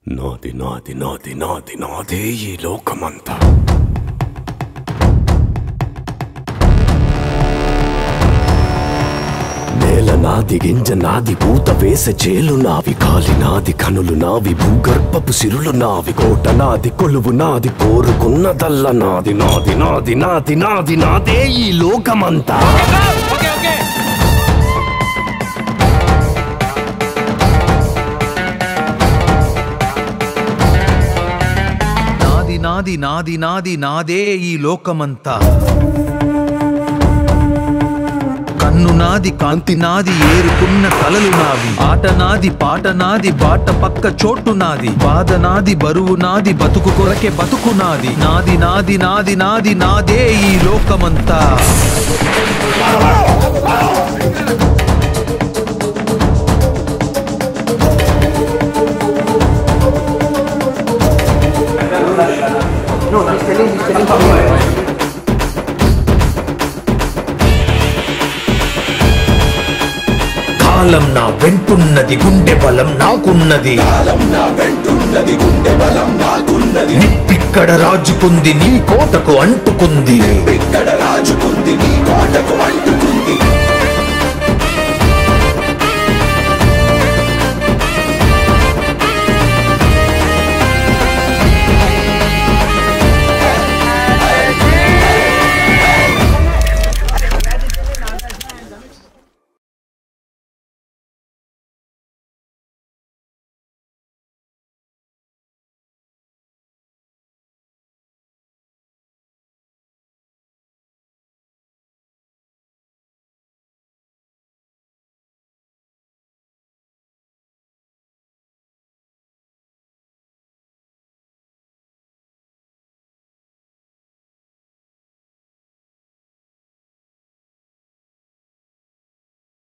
నాది నాది నాది నాది నాదే ఈ లోకమంతా. నేల నాది, గింజ నాది, పూత వేసే చేలు నావి, కాలి నాది, కనులు నావి, భూగర్భపు సిరులు నావి, కోట నాది, కొలువు నాది, కోరుకున్నదల్ల నాది. నాది నాది నాది నాది నాదే ఈ లోకమంతా. నాది నాది నాది నాదే ఈ లోకమంతా. కన్ను నాది, కాంతి నాది, ఏరుకున్న కలలు నావి, ఆట నాది, పాట నాది, బాట పక్క చోటు నాది, బాధ నాది, బరువు నాది, బతుకు కొరకే బతుకు నాది. నాది నాది నాది నాది నాదే ఈ లోకమంతా. కాలం నా వెంటున్నది, గుండె బలం నాకున్నది. నిప్పిక్కడ రాజుకుంది, నీ కోటకు అంటుకుంది.